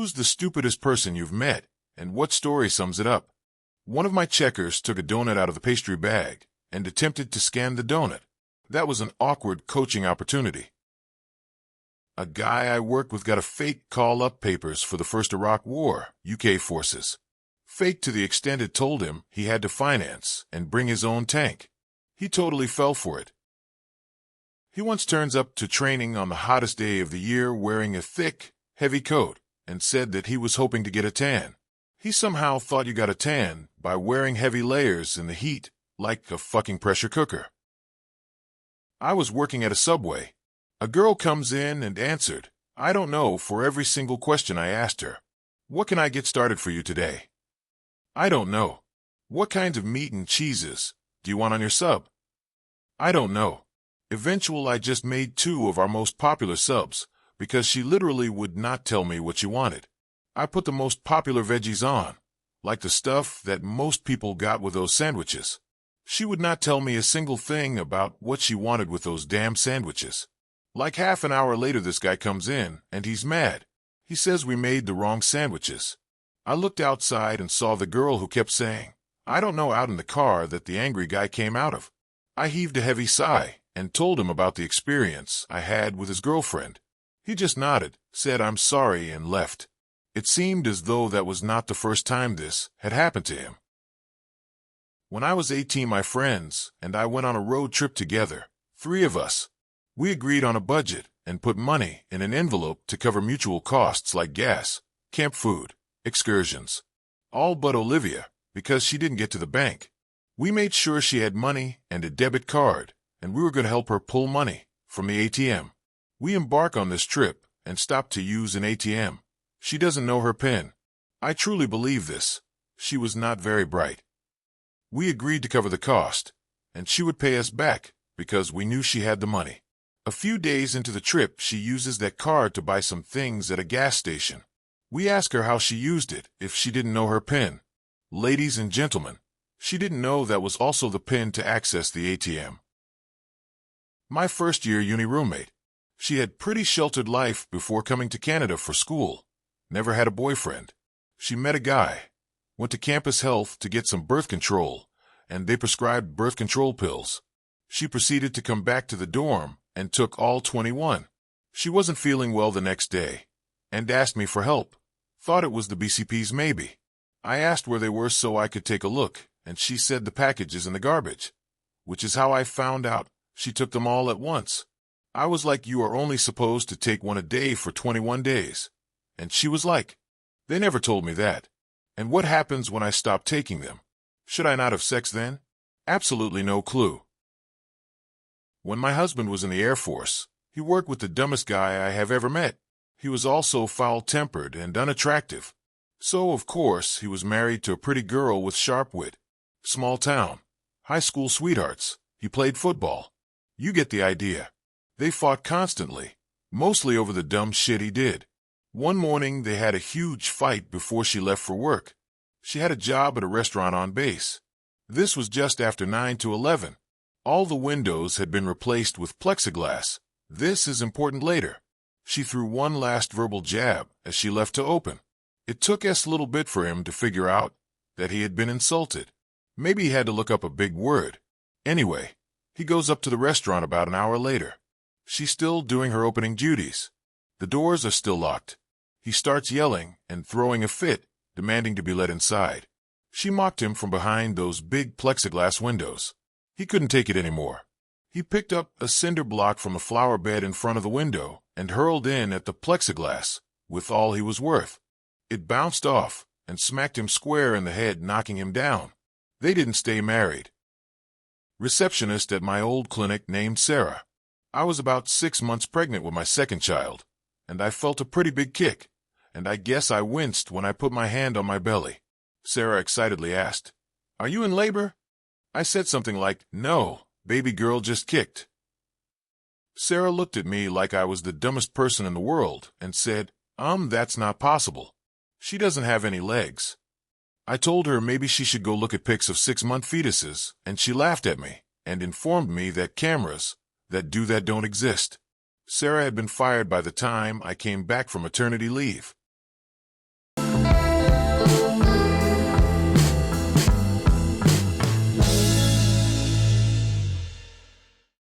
Who's the stupidest person you've met, and what story sums it up? One of my checkers took a donut out of the pastry bag and attempted to scan the donut. That was an awkward coaching opportunity. A guy I worked with got a fake call-up papers for the first Iraq War, UK forces. Fake to the extent it told him he had to finance and bring his own tank. He totally fell for it. He once turns up to training on the hottest day of the year wearing a thick, heavy coat and said that he was hoping to get a tan. He somehow thought you got a tan by wearing heavy layers in the heat, like a fucking pressure cooker. I was working at a Subway. A girl comes in and answered, I don't know, for every single question I asked her. What can I get started for you today? I don't know. What kinds of meat and cheeses do you want on your sub? I don't know. Eventually, I just made 2 of our most popular subs because she literally would not tell me what she wanted. I put the most popular veggies on, like the stuff that most people got with those sandwiches. She would not tell me a single thing about what she wanted with those damn sandwiches. Like half an hour later, this guy comes in, and he's mad. He says we made the wrong sandwiches. I looked outside and saw the girl who kept saying, I don't know, out in the car that the angry guy came out of. I heaved a heavy sigh and told him about the experience I had with his girlfriend. He just nodded, said I'm sorry, and left. It seemed as though that was not the first time this had happened to him. When I was 18, my friends and I went on a road trip together, 3 of us. We agreed on a budget and put money in an envelope to cover mutual costs like gas, camp food, excursions. All but Olivia, because she didn't get to the bank. We made sure she had money and a debit card, and we were going to help her pull money from the ATM. We embark on this trip and stop to use an ATM. She doesn't know her PIN. I truly believe this. She was not very bright. We agreed to cover the cost, and she would pay us back because we knew she had the money. A few days into the trip, she uses that card to buy some things at a gas station. We ask her how she used it if she didn't know her PIN. Ladies and gentlemen, she didn't know that was also the PIN to access the ATM. My first-year uni roommate. She had pretty sheltered life before coming to Canada for school. Never had a boyfriend. She met a guy, went to Campus Health to get some birth control, and they prescribed birth control pills. She proceeded to come back to the dorm and took all 21. She wasn't feeling well the next day and asked me for help. Thought it was the BCPs maybe. I asked where they were so I could take a look, and she said the package is in the garbage, which is how I found out she took them all at once. I was like, you are only supposed to take one a day for 21 days. And she was like, they never told me that. And what happens when I stop taking them? Should I not have sex then? Absolutely no clue. When my husband was in the Air Force, he worked with the dumbest guy I have ever met. He was also foul-tempered and unattractive. So, of course, he was married to a pretty girl with sharp wit. Small town. High school sweethearts. He played football. You get the idea. They fought constantly, mostly over the dumb shit he did. One morning, they had a huge fight before she left for work. She had a job at a restaurant on base. This was just after 9 to 11. All the windows had been replaced with plexiglass. This is important later. She threw one last verbal jab as she left to open. It took us a little bit for him to figure out that he had been insulted. Maybe he had to look up a big word. Anyway, he goes up to the restaurant about an hour later. She's still doing her opening duties. The doors are still locked. He starts yelling and throwing a fit, demanding to be let inside. She mocked him from behind those big plexiglass windows. He couldn't take it anymore. He picked up a cinder block from the flower bed in front of the window and hurled in at the plexiglass with all he was worth. It bounced off and smacked him square in the head, knocking him down. They didn't stay married. Receptionist at my old clinic named Sarah. I was about 6 months pregnant with my second child, and I felt a pretty big kick, and I guess I winced when I put my hand on my belly. Sarah excitedly asked, "Are you in labor?" I said something like, "No, baby girl just kicked." Sarah looked at me like I was the dumbest person in the world and said, That's not possible. She doesn't have any legs." I told her maybe she should go look at pics of 6-month fetuses, and she laughed at me and informed me that cameras that do that don't exist. Sarah had been fired by the time I came back from maternity leave.